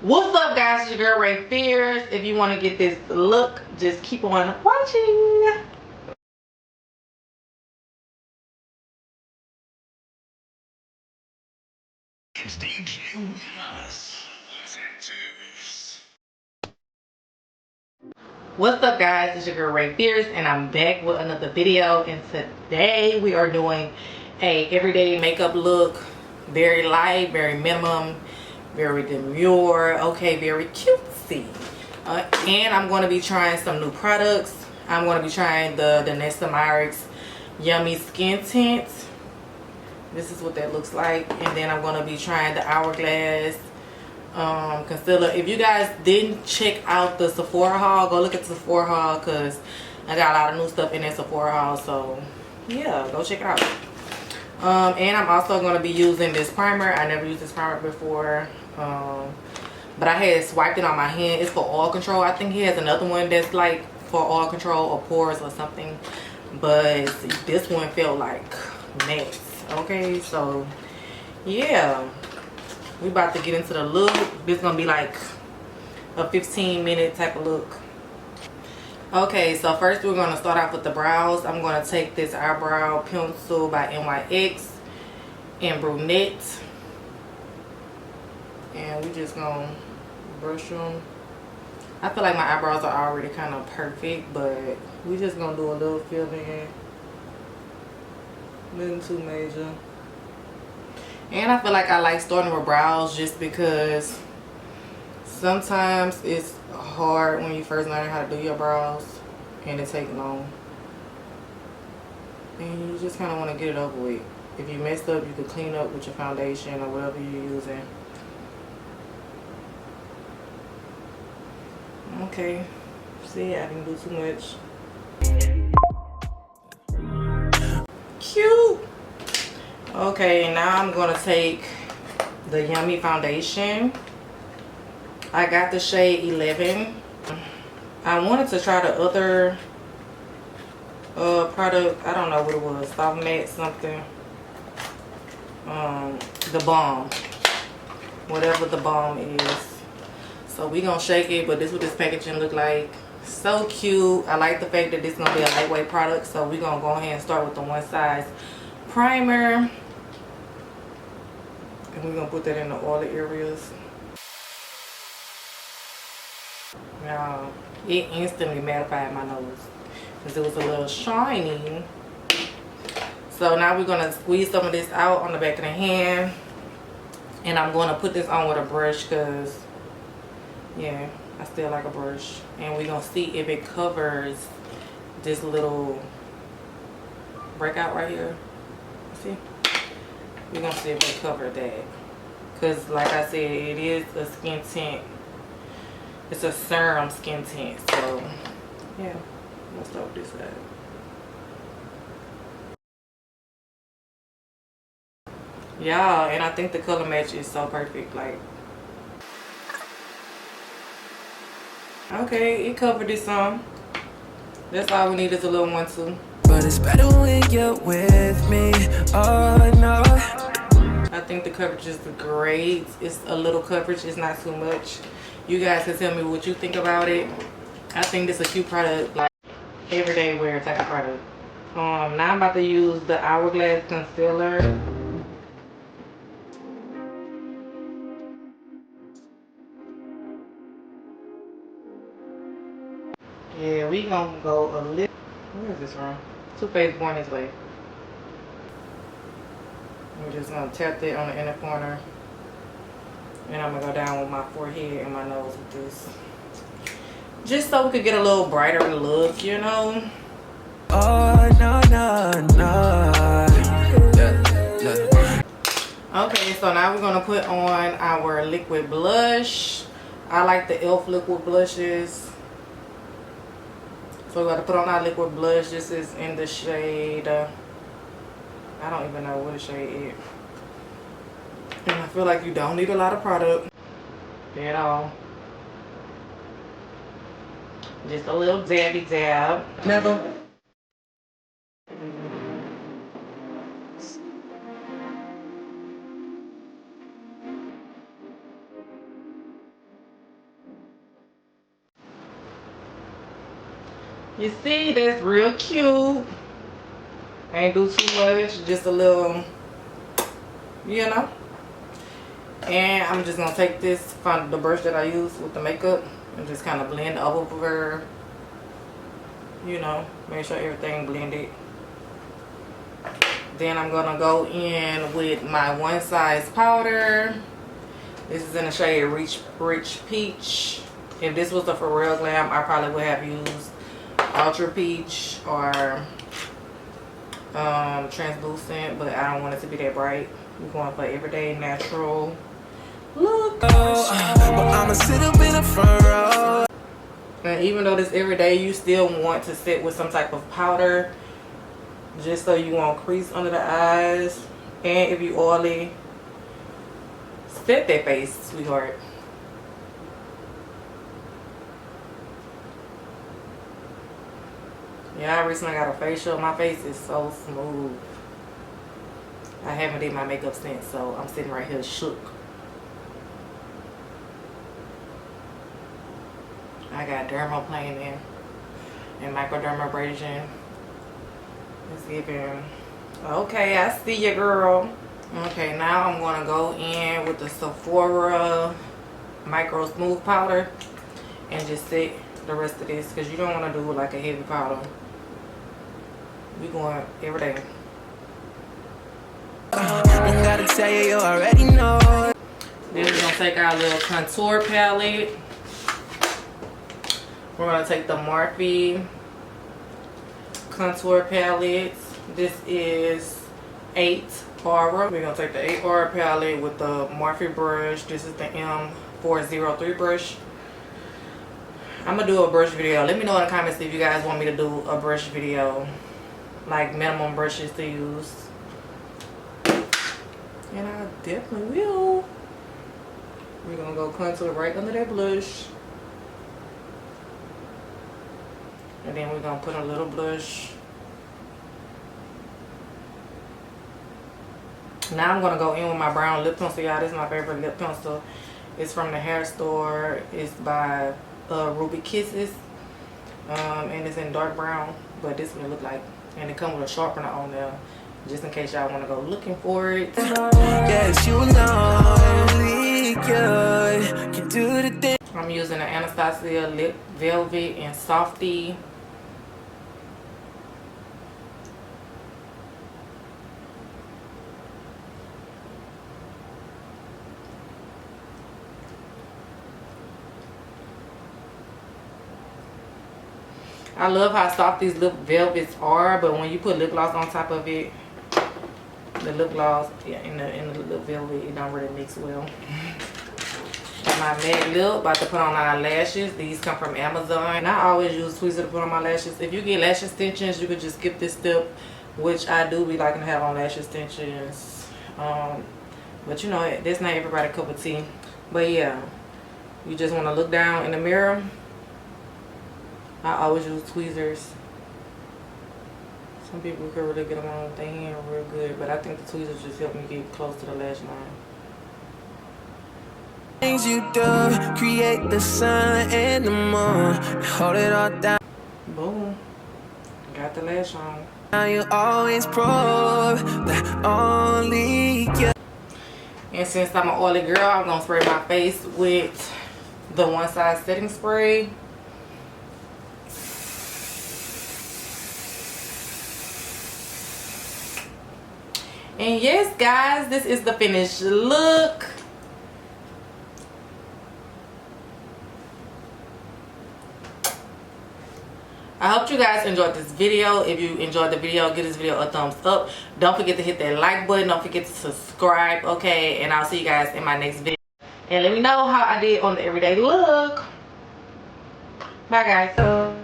What's up, guys? It's your girl Ray Fierce. If you want to get this look, just keep on watching. What's up, guys? It's your girl Ray Fierce, and I'm back with another video. And today we are doing a everyday makeup look. Very light, very minimum, very demure. Okay, very cutesy. And I'm going to be trying some new products. I'm going to be trying the Danessa Myricks Yummy Skin Tint. This is what that looks like. And then I'm going to be trying the Hourglass concealer. If you guys didn't check out the Sephora haul, go look at the Sephora haul, because I got a lot of new stuff in that Sephora haul. So yeah, go check it out. And I'm also going to be using this primer. I never used this primer before, but I had swiped it on my hand. It's for oil control. I think he has another one that's like for oil control or pores or something, but this one felt like next. Okay, so yeah, we about to get into the look. This is gonna be like a 15-minute type of look. Okay, so first we're gonna start off with the brows. I'm gonna take this eyebrow pencil by NYX in brunette, and we just gonna brush them. I feel like my eyebrows are already kind of perfect, but we just gonna do a little filling. Nothing too major. And I feel like I like starting with brows just because sometimes it's hard when you first learn how to do your brows and it takes long. And you just kind of want to get it over with. If you messed up, you can clean up with your foundation or whatever you're using. Okay. See, I didn't do too much. Cute. Okay, now I'm going to take the Yummy foundation. I got the shade 11. I wanted to try the other product. I don't know what it was. Soft Matte something. The Balm. Whatever the Balm is. So we gonna shake it, but this is what this packaging look like. So cute. I like the fact that this is gonna be a lightweight product. So we gonna go ahead and start with the one size primer. And we're gonna put that in the oily areas. Now, it instantly mattified my nose because it was a little shiny. So now we're gonna squeeze some of this out on the back of the hand, and I'm gonna put this on with a brush because, yeah, I still like a brush. And we're gonna see if it covers this little breakout right here. See? We're gonna see if it covers that, because like I said, it is a skin tint. It's a serum skin tint. So yeah, let's start with this side. Yeah, and I think the color match is so perfect. Like, okay, it covered it some. That's all we need is a little one too. But it's better when you're with me. Oh no. I think the coverage is great. It's a little coverage. It's not too much. You guys can tell me what you think about it. I think this is a cute product, like everyday wear type of product. Now I'm about to use the Hourglass concealer. Yeah, we gonna go a little. Where is this from? Too Faced Born This Way. We're just gonna tap that on the inner corner, and I'm gonna go down with my forehead and my nose with this, just so we could get a little brighter look, you know. Oh no no no. Okay, so now we're gonna put on our liquid blush. I like the e.l.f. liquid blushes. So we're gonna put on our liquid blush. This is in the shade, I don't even know what the shade is. And I feel like you don't need a lot of product at all. Just a little dabby dab. Never. You see, that's real cute. Ain't do too much, just a little, you know. And I'm just gonna take this from the brush that I use with the makeup and just kind of blend over, you know, make sure everything blended. Then I'm gonna go in with my One Size powder. This is in the shade Rich Peach. If this was the Pharrell Glam, I probably would have used Ultra Peach or translucent, but I don't want it to be that bright. We're going for everyday natural look. I'ma sit up in the front row. And even though this everyday, you still want to sit with some type of powder, just so you won't crease under the eyes. And if you oily, set that face, sweetheart. Yeah, I recently got a facial. My face is so smooth. I haven't did my makeup since, so I'm sitting right here shook. I got dermaplaning and microdermabrasion. It's giving. Okay, I see you, girl. Okay, now I'm gonna go in with the Sephora Micro Smooth Powder and just set the rest of this, because you don't want to do like a heavy powder. We're going everyday. Gotta tell you, you already know. Then we're gonna take our little contour palette. We're gonna take the Morphe contour palette. This is 8 Aura. We're gonna take the 8 Aura palette with the Morphe brush. This is the M403 brush. I'm gonna do a brush video. Let me know in the comments if you guys want me to do a brush video, like minimum brushes to use. And I definitely will. We're gonna go contour right under that blush. And then we're gonna put a little blush. Now I'm gonna go in with my brown lip pencil, y'all. This is my favorite lip pencil. It's from the hair store. It's by Ruby Kisses. And it's in dark brown, but this is what it look like. And it comes with a sharpener on there, just in case y'all want to go looking for it. Yes, you only can do the thing. I'm using the Anastasia Lip Velvet and Softy. I love how soft these lip velvets are, but when you put lip gloss on top of it, the lip gloss and the lip velvet, it don't really mix well. My matte lip, about to put on our lashes. These come from Amazon. And I always use tweezer to put on my lashes. If you get lash extensions, you could just skip this step, which I do be liking to have on lash extensions. But you know, that's not everybody's cup of tea. But yeah, you just want to look down in the mirror. I always use tweezers. Some people could really get them on with their hand real good, but I think the tweezers just help me get close to the lash line. Things you do, create the sun and the moon, hold it all down. Boom, got the lash on. Now you always prove that only you. And since I'm an oily girl, I'm gonna spray my face with the One Size setting spray. And yes, guys, this is the finished look. I hope you guys enjoyed this video. If you enjoyed the video, give this video a thumbs up. Don't forget to hit that like button. Don't forget to subscribe, okay? And I'll see you guys in my next video. And let me know how I did on the everyday look. Bye, guys.